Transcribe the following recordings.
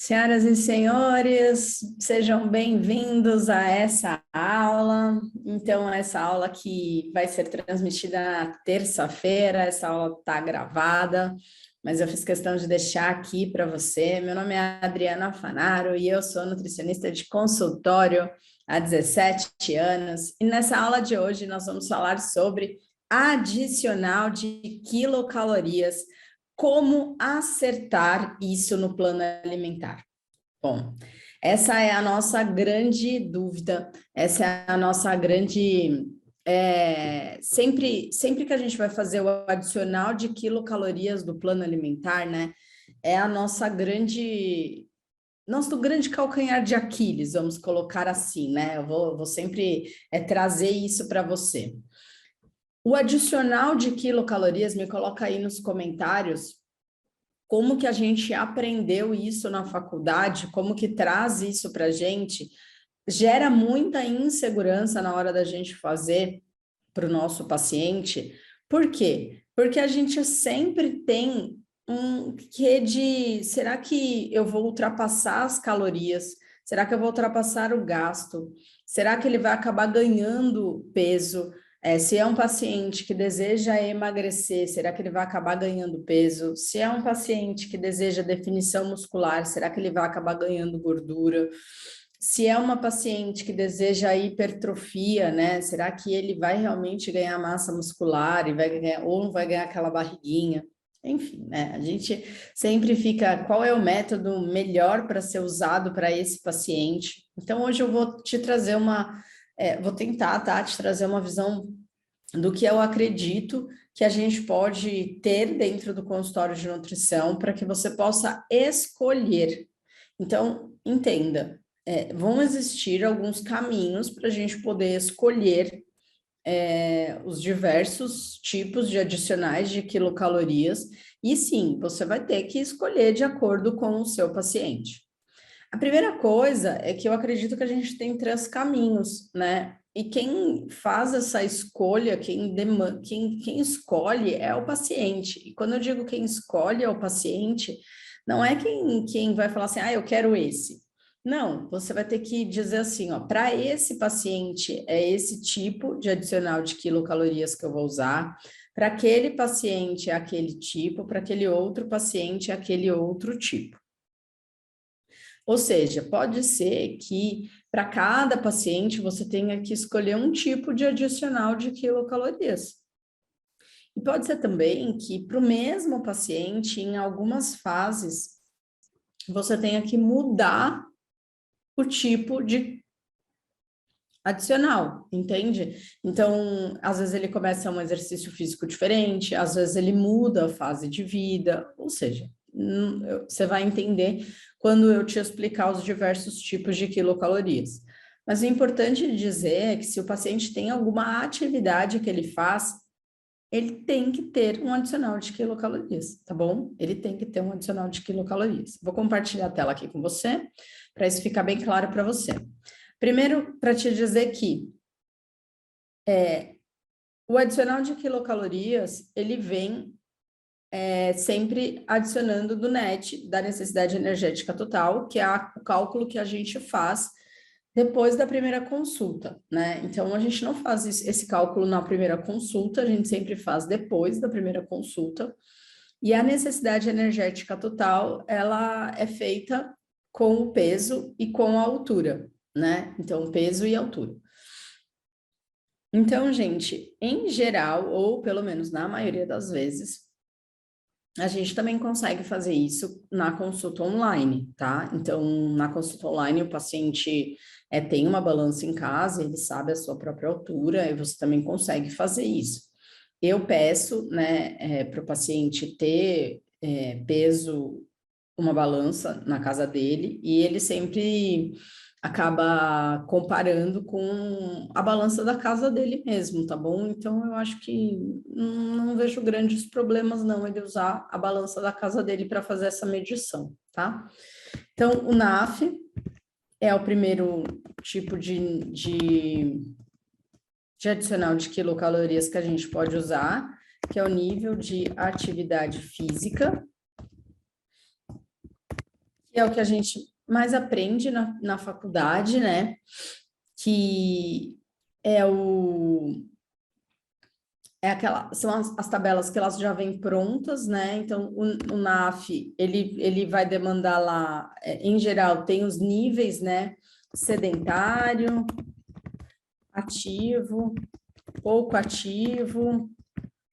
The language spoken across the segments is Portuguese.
Senhoras e senhores, sejam bem-vindos a essa aula. Então, essa aula que vai ser transmitida na terça-feira, essa aula está gravada, mas eu fiz questão de deixar aqui para você. Meu nome é Adriana Fanaro e eu sou nutricionista de consultório há 17 anos. E nessa aula de hoje nós vamos falar sobre adicional de quilocalorias. Como acertar isso no plano alimentar? Bom, essa é a nossa grande dúvida, essa é a nossa grande... sempre que a gente vai fazer o adicional de quilocalorias do plano alimentar, né? É a nosso grande calcanhar de Aquiles, vamos colocar assim, né? Eu vou sempre trazer isso para você. O adicional de quilocalorias, me coloca aí nos comentários como que a gente aprendeu isso na faculdade, como que traz isso para a gente, gera muita insegurança na hora da gente fazer para o nosso paciente. Por quê? Porque a gente sempre tem um quê de, será que eu vou ultrapassar as calorias? Será que eu vou ultrapassar o gasto? Será que ele vai acabar ganhando peso? Se é um paciente que deseja emagrecer, será que ele vai acabar ganhando peso? Se é um paciente que deseja definição muscular, será que ele vai acabar ganhando gordura? Se é uma paciente que deseja hipertrofia, né? Será que ele vai realmente ganhar massa muscular e vai ganhar, ou não vai ganhar aquela barriguinha? Enfim, né? A gente sempre fica, qual é o método melhor para ser usado para esse paciente? Então, hoje eu vou te trazer vou tentar, tá, te trazer uma visão do que eu acredito que a gente pode ter dentro do consultório de nutrição para que você possa escolher. Então, entenda, vão existir alguns caminhos para a gente poder escolher os diversos tipos de adicionais de quilocalorias, e sim, você vai ter que escolher de acordo com o seu paciente. A primeira coisa é que eu acredito que a gente tem 3 caminhos, né? E quem faz essa escolha, quem escolhe é o paciente. E quando eu digo quem escolhe é o paciente, não é quem vai falar assim, eu quero esse. Não, você vai ter que dizer assim, ó, para esse paciente é esse tipo de adicional de quilocalorias que eu vou usar, para aquele paciente é aquele tipo, para aquele outro paciente é aquele outro tipo. Ou seja, pode ser que para cada paciente você tenha que escolher um tipo de adicional de quilocalorias. E pode ser também que para o mesmo paciente, em algumas fases, você tenha que mudar o tipo de adicional, entende? Então, às vezes ele começa um exercício físico diferente, às vezes ele muda a fase de vida, ou seja, você vai entender quando eu te explicar os diversos tipos de quilocalorias. Mas o importante dizer é que se o paciente tem alguma atividade que ele faz, ele tem que ter um adicional de quilocalorias, tá bom? Ele tem que ter um adicional de quilocalorias. Vou compartilhar a tela aqui com você, para isso ficar bem claro para você. Primeiro, para te dizer que o adicional de quilocalorias, ele vem sempre adicionando do NET, da necessidade energética total, que é o cálculo que a gente faz depois da primeira consulta, né? Então, a gente não faz esse cálculo na primeira consulta, a gente sempre faz depois da primeira consulta, e a necessidade energética total, ela é feita com o peso e com a altura, né? Então, peso e altura. Então, gente, em geral, ou pelo menos na maioria das vezes, a gente também consegue fazer isso na consulta online, tá? Então, na consulta online, o paciente tem uma balança em casa, ele sabe a sua própria altura, e você também consegue fazer isso. Eu peço, né, para o paciente ter peso, uma balança na casa dele, e ele sempre acaba comparando com a balança da casa dele mesmo, tá bom? Então, eu acho que não vejo grandes problemas, não, ele usar a balança da casa dele para fazer essa medição, tá? Então, o NAF é o primeiro tipo de adicional de quilocalorias que a gente pode usar, que é o nível de atividade física, Que é o que a gente mais aprende na faculdade, né? Que é são as tabelas que elas já vêm prontas, né? Então, o NAF, ele vai demandar lá, em geral, tem os níveis, né? Sedentário, ativo, pouco ativo,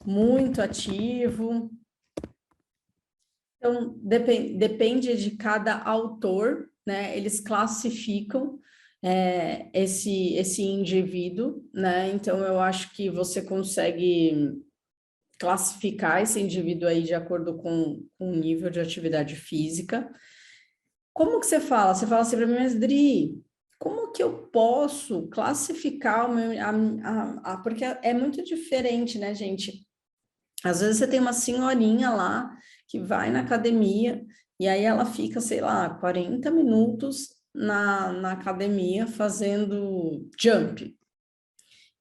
muito ativo. Então, depende de cada autor, né? Eles classificam esse indivíduo, né? Então, eu acho que você consegue classificar esse indivíduo aí de acordo com o nível de atividade física. Como que você fala? Você fala assim para mim, mas Dri, como que eu posso classificar o meu... porque é muito diferente, né, gente? Às vezes você tem uma senhorinha lá que vai na academia e aí ela fica, sei lá, 40 minutos na academia fazendo jump.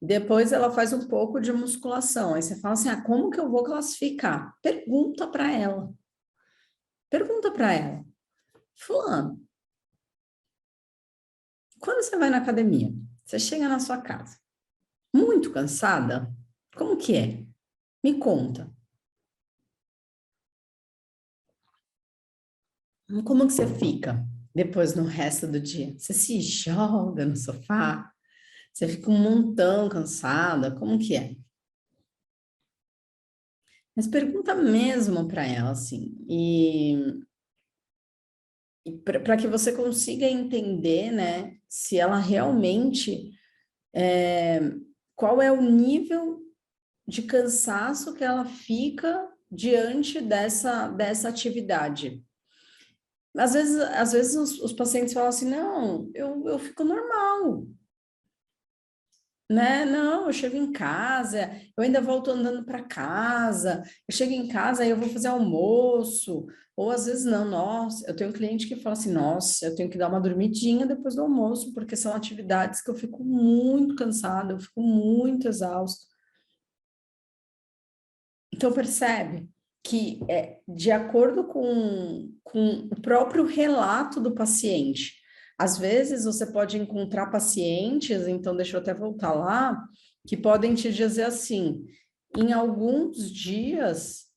Depois ela faz um pouco de musculação. Aí você fala assim: ah, como que eu vou classificar? Pergunta para ela. Pergunta para ela. Fulano, quando você vai na academia, você chega na sua casa, muito cansada? Como que é? Me conta. Como que você fica depois no resto do dia? Você se joga no sofá? Você fica um montão cansada? Como que é? Mas pergunta mesmo para ela, assim, e para que você consiga entender, né, se ela realmente, qual é o nível de cansaço que ela fica diante dessa atividade. Às vezes os pacientes falam assim, não, eu fico normal, né? Não, eu chego em casa, eu ainda volto andando para casa, eu chego em casa e eu vou fazer almoço, ou às vezes não, nossa, eu tenho um cliente que fala assim, nossa, eu tenho que dar uma dormidinha depois do almoço, porque são atividades que eu fico muito cansada, eu fico muito exausto. Então, percebe que, de acordo com o próprio relato do paciente, às vezes você pode encontrar pacientes, então deixa eu até voltar lá, que podem te dizer assim, em alguns dias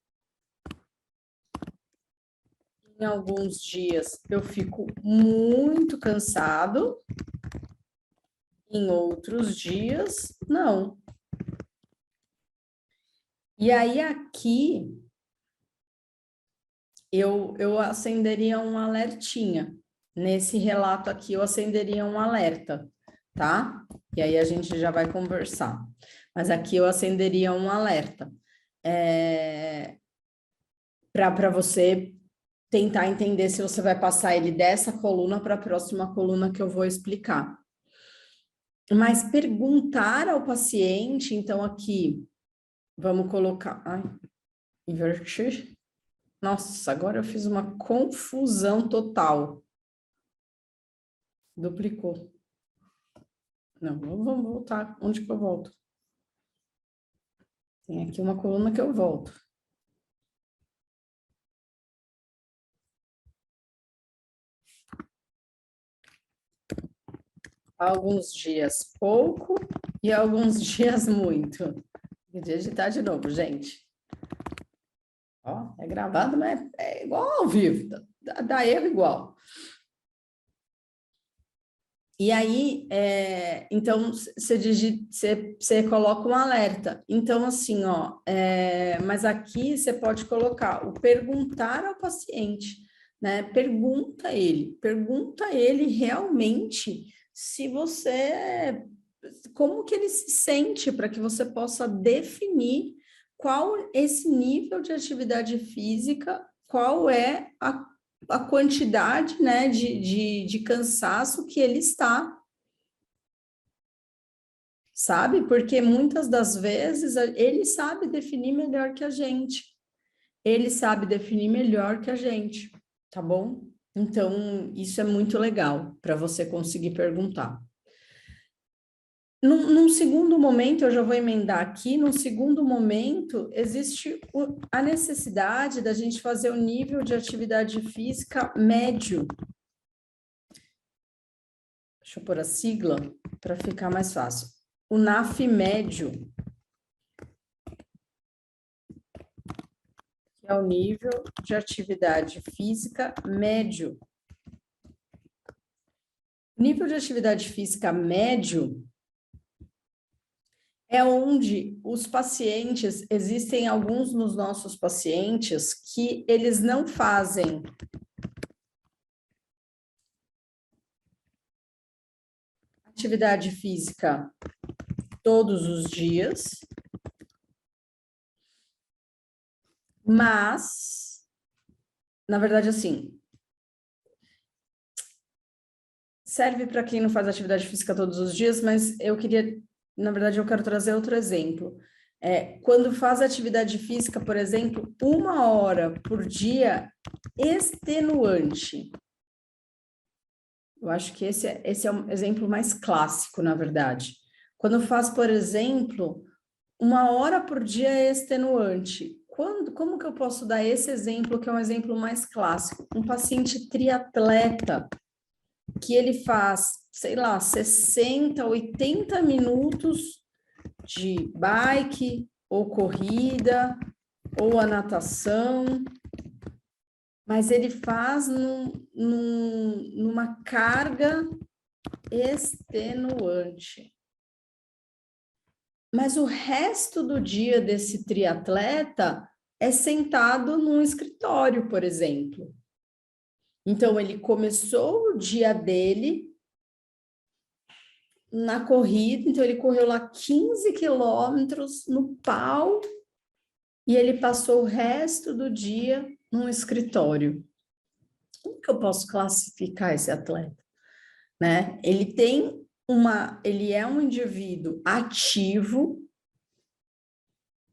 eu fico muito cansado, em outros dias não. E aí aqui eu acenderia um alertinha. Nesse relato aqui, eu acenderia um alerta, tá? E aí a gente já vai conversar. Mas aqui eu acenderia um alerta. Para você tentar entender se você vai passar ele dessa coluna para a próxima coluna que eu vou explicar. Mas perguntar ao paciente, então aqui, vamos colocar. Ai, invertir. Nossa, agora eu fiz uma confusão total. Duplicou. Não, vamos voltar. Onde que eu volto? Tem aqui uma coluna que eu volto. Alguns dias pouco e alguns dias muito. Vou digitar de novo, gente. Ó, é gravado, mas é igual ao vivo. Dá erro igual. E aí, então, você coloca um alerta. Então, assim, ó, mas aqui você pode colocar o perguntar ao paciente, né? Pergunta ele realmente se você, como que ele se sente, para que você possa definir qual esse nível de atividade física, qual é a quantidade, né, de cansaço que ele está, sabe? Porque muitas das vezes ele sabe definir melhor que a gente. Ele sabe definir melhor que a gente, tá bom? Então, isso é muito legal para você conseguir perguntar. Num segundo momento, eu já vou emendar aqui, num segundo momento, existe a necessidade da gente fazer o nível de atividade física médio. Deixa eu pôr a sigla para ficar mais fácil. O NAF médio, que é o nível de atividade física médio. O nível de atividade física médio é onde os pacientes, existem alguns nos nossos pacientes que eles não fazem atividade física todos os dias, mas, na verdade, assim, serve para quem não faz atividade física todos os dias, mas na verdade, eu quero trazer outro exemplo. Quando faz atividade física, por exemplo, 1 hora por dia, extenuante. Eu acho que esse é um exemplo mais clássico, na verdade. Quando faz, por exemplo, 1 hora por dia é extenuante. Como que eu posso dar esse exemplo, que é um exemplo mais clássico? Um paciente triatleta, que ele faz, sei lá, 60, 80 minutos de bike, ou corrida, ou a natação, mas ele faz numa carga extenuante. Mas o resto do dia desse triatleta é sentado num escritório, por exemplo. Então, ele começou o dia dele na corrida, então ele correu lá 15 quilômetros no pau e ele passou o resto do dia num escritório. Como que eu posso classificar esse atleta? Né? Ele é um indivíduo ativo,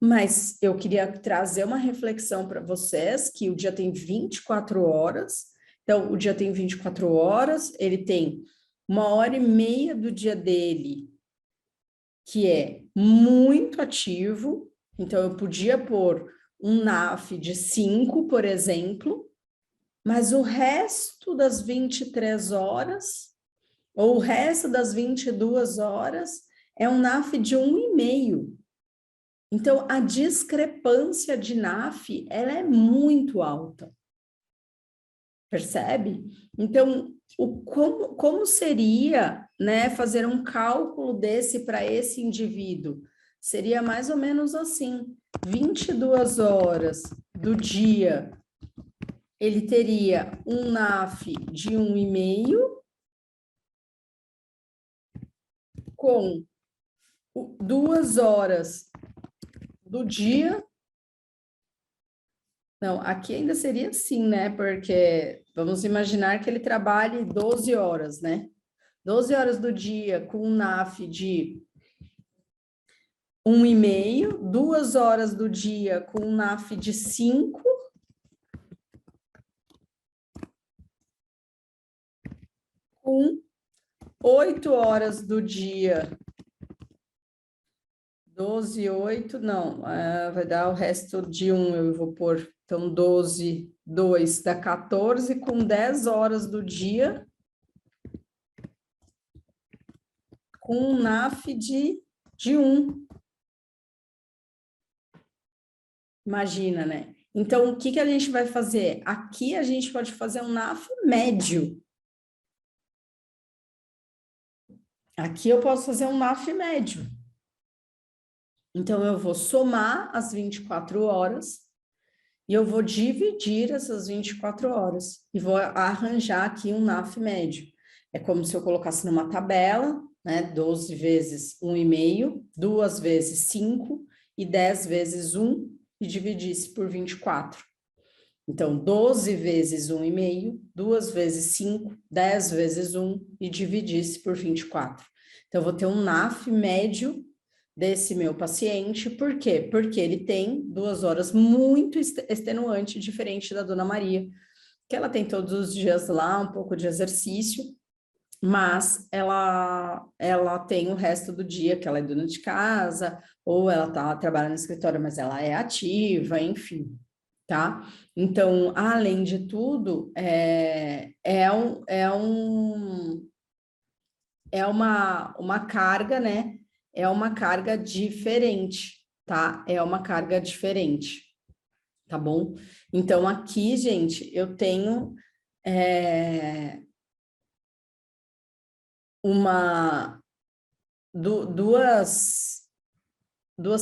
mas eu queria trazer uma reflexão para vocês, que o dia tem 24 horas, então o dia tem 24 horas, ele tem 1 hora e meia do dia dele, que é muito ativo, então eu podia pôr um NAF de 5, por exemplo, mas o resto das 23 horas, ou o resto das 22 horas, é um NAF de 1,5. Então, a discrepância de NAF, ela é muito alta. Percebe? Então, como seria, né, fazer um cálculo desse para esse indivíduo? Seria mais ou menos assim, 22 horas do dia, ele teria um NAF de 1,5, com 2 horas do dia. Não, aqui ainda seria assim, né? Porque vamos imaginar que ele trabalhe 12 horas, né? 12 horas do dia com um NAF de 1,5, 2 horas do dia com um NAF de 5, com 8 horas do dia, 12, 8, não, vai dar o resto de 1, eu vou pôr, então 12, 2 dá 14, com 10 horas do dia, com um NAF de 1. Imagina, né? Então, o que a gente vai fazer? Aqui a gente pode fazer um NAF médio. Aqui eu posso fazer um NAF médio. Então, eu vou somar as 24 horas e eu vou dividir essas 24 horas e vou arranjar aqui um NAF médio. É como se eu colocasse numa tabela, né? 12 vezes 1,5, 2 vezes 5 e 10 vezes 1 e dividisse por 24. Então, 12 vezes 1,5, 2 vezes 5, 10 vezes 1 e dividisse por 24. Então, eu vou ter um NAF médio desse meu paciente. Por quê? Porque ele tem 2 horas muito extenuante, diferente da Dona Maria, que ela tem todos os dias lá um pouco de exercício, mas ela tem o resto do dia que ela é dona de casa, ou ela trabalha no escritório, mas ela é ativa, enfim, tá? Então, além de tudo, é uma carga, né? É uma carga diferente, tá? É uma carga diferente, tá bom? Então, aqui, gente, eu tenho duas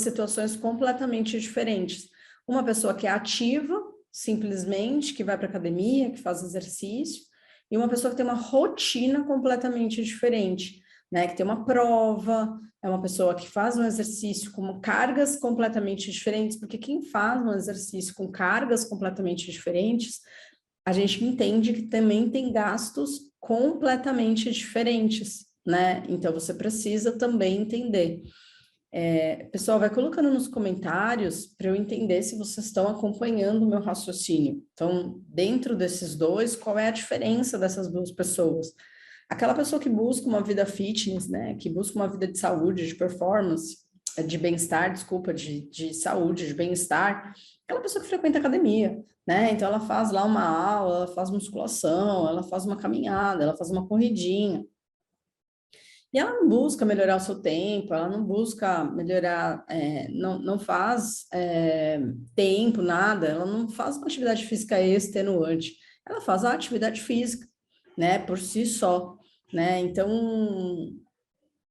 situações completamente diferentes. Uma pessoa que é ativa, simplesmente, que vai para academia, que faz exercício, e uma pessoa que tem uma rotina completamente diferente, né? Que tem uma prova, é uma pessoa que faz um exercício com cargas completamente diferentes, porque quem faz um exercício com cargas completamente diferentes, a gente entende que também tem gastos completamente diferentes, né? Então, você precisa também entender. Pessoal, vai colocando nos comentários para eu entender se vocês estão acompanhando o meu raciocínio. Então, dentro desses dois, qual é a diferença dessas duas pessoas? Aquela pessoa que busca uma vida fitness, né? Que busca uma vida de saúde, de performance, de bem-estar, desculpa, de saúde, de bem-estar, aquela pessoa que frequenta academia, né? Então, ela faz lá uma aula, ela faz musculação, ela faz uma caminhada, ela faz uma corridinha. E ela não busca melhorar o seu tempo, ela não busca melhorar, não faz tempo, nada, ela não faz uma atividade física extenuante, ela faz a atividade física, né, por si só, né, então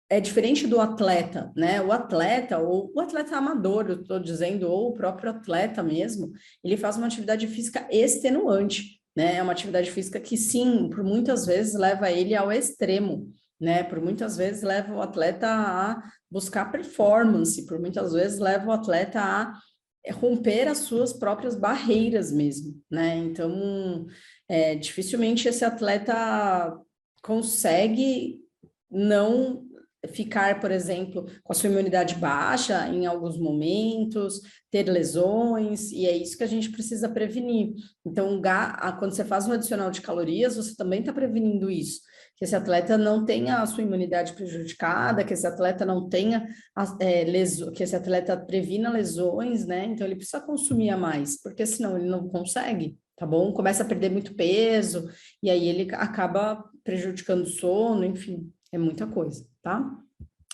é diferente do atleta, né, o atleta, ou o atleta amador, eu estou dizendo, ou o próprio atleta mesmo, ele faz uma atividade física extenuante, né, é uma atividade física que sim, por muitas vezes leva ele ao extremo, né? Por muitas vezes leva o atleta a buscar performance, por muitas vezes leva o atleta a romper as suas próprias barreiras mesmo, né? Então, dificilmente esse atleta consegue não ficar, por exemplo, com a sua imunidade baixa em alguns momentos, ter lesões, e é isso que a gente precisa prevenir. Então, quando você faz um adicional de calorias, você também está prevenindo isso, que esse atleta não tenha a sua imunidade prejudicada, que esse atleta não tenha, que esse atleta previna lesões, né? Então, ele precisa consumir a mais, porque senão ele não consegue, tá bom? Começa a perder muito peso, e aí ele acaba prejudicando o sono, enfim, é muita coisa, tá?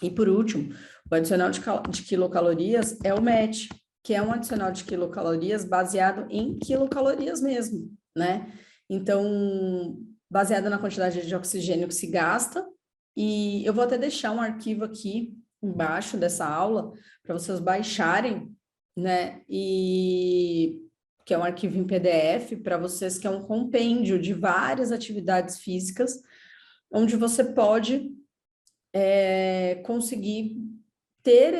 E por último, o adicional de quilocalorias é o MET, que é um adicional de quilocalorias baseado em quilocalorias mesmo, né? Então, baseado na quantidade de oxigênio que se gasta, e eu vou até deixar um arquivo aqui embaixo dessa aula para vocês baixarem, né? E que é um arquivo em PDF para vocês, que é um compêndio de várias atividades físicas, onde você pode conseguir ter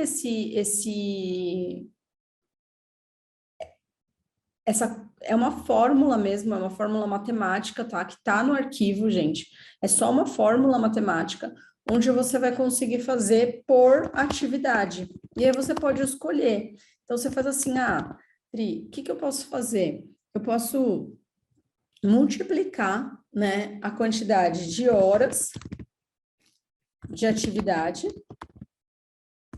essa é uma fórmula mesmo, é uma fórmula matemática, tá? Que tá no arquivo, gente. É só uma fórmula matemática onde você vai conseguir fazer por atividade. E aí você pode escolher. Então você faz assim, Pri, o que eu posso fazer? Eu posso multiplicar, né, a quantidade de horas de atividade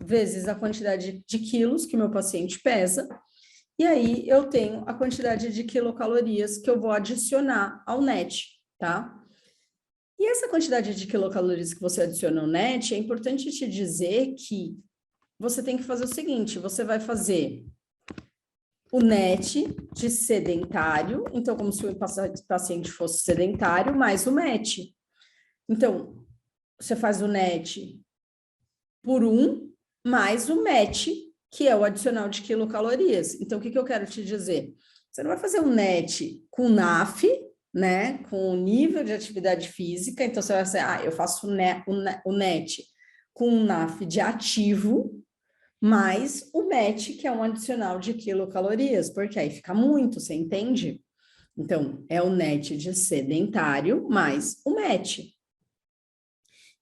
vezes a quantidade de quilos que meu paciente pesa, e aí eu tenho a quantidade de quilocalorias que eu vou adicionar ao NET, tá? E essa quantidade de quilocalorias que você adiciona ao NET, é importante te dizer que você tem que fazer o seguinte, você vai fazer o NET de sedentário, então como se o paciente fosse sedentário, mais o MET. Então, você faz o NET por 1 mais o MET, que é o adicional de quilocalorias. Então, o que eu quero te dizer? Você não vai fazer um NET com NAF, né? Com o nível de atividade física. Então, você vai dizer, eu faço o NET com um NAF de ativo, mais o MET, que é um adicional de quilocalorias, porque aí fica muito, você entende? Então, é o NET de sedentário mais o MET.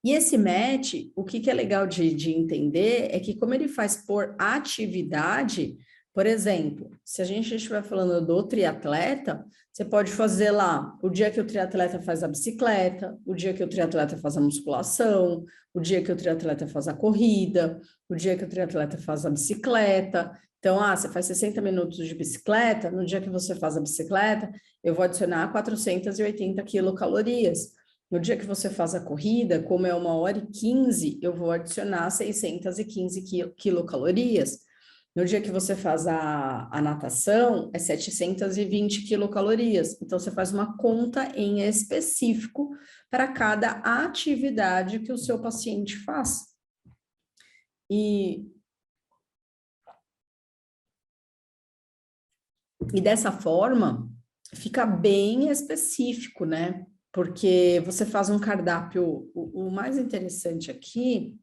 E esse MET, o que é legal de entender é que como ele faz por atividade, Por exemplo, se a gente estiver falando do triatleta, você pode fazer lá o dia que o triatleta faz a bicicleta, o dia que o triatleta faz a musculação, o dia que o triatleta faz a corrida, o dia que o triatleta faz a bicicleta. Então, você faz 60 minutos de bicicleta, no dia que você faz a bicicleta, eu vou adicionar 480 quilocalorias. No dia que você faz a corrida, como é 1h15, eu vou adicionar 615 quilocalorias. No dia que você faz a natação, é 720 quilocalorias. Então, você faz uma conta em específico para cada atividade que o seu paciente faz. E dessa forma, fica bem específico, né? Porque você faz um cardápio, o mais interessante aqui,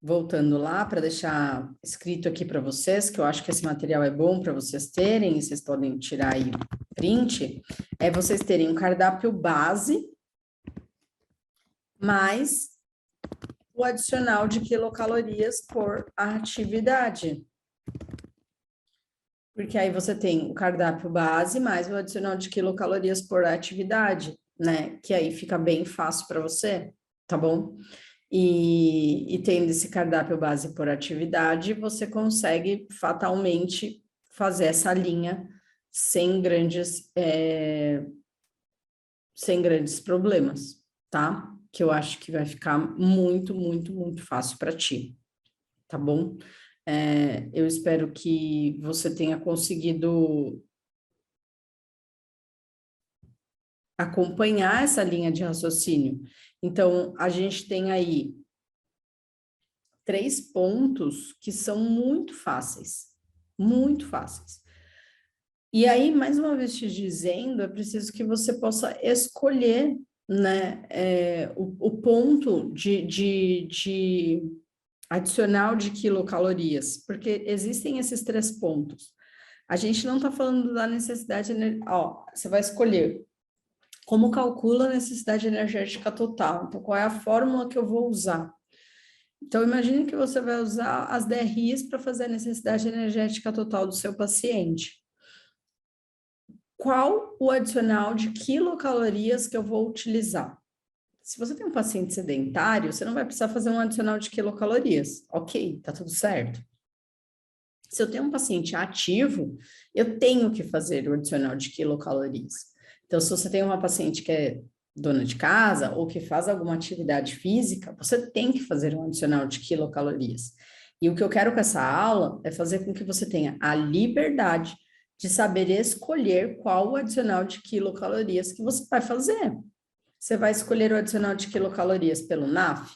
voltando lá para deixar escrito aqui para vocês, que eu acho que esse material é bom para vocês terem, e vocês podem tirar aí print, é vocês terem um cardápio base, mais o adicional de quilocalorias por atividade. Porque aí você tem o cardápio base mais o adicional de quilocalorias por atividade, né? Que aí fica bem fácil para você, tá bom? E tendo esse cardápio base por atividade, você consegue fatalmente fazer essa linha sem grandes problemas, tá? Que eu acho que vai ficar muito, muito, muito fácil para ti, tá bom? Eu espero que você tenha conseguido acompanhar essa linha de raciocínio. Então, a gente tem aí 3 pontos que são muito fáceis, muito fáceis. E aí, mais uma vez te dizendo, é preciso que você possa escolher, né, o ponto de adicional de quilocalorias, porque existem esses 3 pontos. A gente não está falando da necessidade, você vai escolher como calcula a necessidade energética total. Então, qual é a fórmula que eu vou usar? Então, imagine que você vai usar as DRIs para fazer a necessidade energética total do seu paciente. Qual o adicional de quilocalorias que eu vou utilizar? Se você tem um paciente sedentário, você não vai precisar fazer um adicional de quilocalorias. Ok, tá tudo certo. Se eu tenho um paciente ativo, eu tenho que fazer o adicional de quilocalorias. Então, se você tem uma paciente que é dona de casa ou que faz alguma atividade física, você tem que fazer um adicional de quilocalorias. E o que eu quero com essa aula é fazer com que você tenha a liberdade de saber escolher qual o adicional de quilocalorias que você vai fazer. Você vai escolher o adicional de quilocalorias pelo NAF?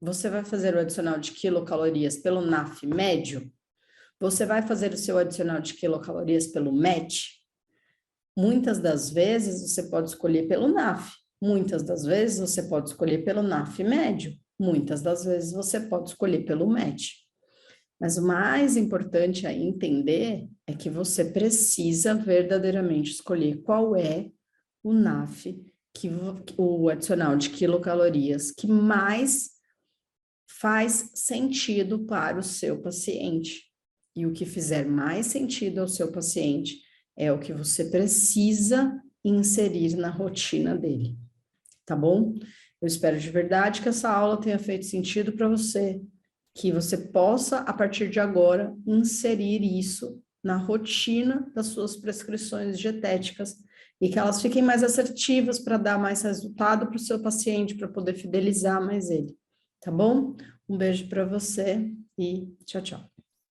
Você vai fazer o adicional de quilocalorias pelo NAF médio? Você vai fazer o seu adicional de quilocalorias pelo MET? Muitas das vezes você pode escolher pelo NAF. Muitas das vezes você pode escolher pelo NAF médio. Muitas das vezes você pode escolher pelo MET. Mas o mais importante a entender é que você precisa verdadeiramente escolher qual é o NAF, o adicional de quilocalorias que mais faz sentido para o seu paciente. E o que fizer mais sentido ao seu paciente é o que você precisa inserir na rotina dele, tá bom? Eu espero de verdade que essa aula tenha feito sentido para você, que você possa, a partir de agora, inserir isso na rotina das suas prescrições dietéticas e que elas fiquem mais assertivas para dar mais resultado para o seu paciente, para poder fidelizar mais ele, tá bom? Um beijo para você e tchau, tchau.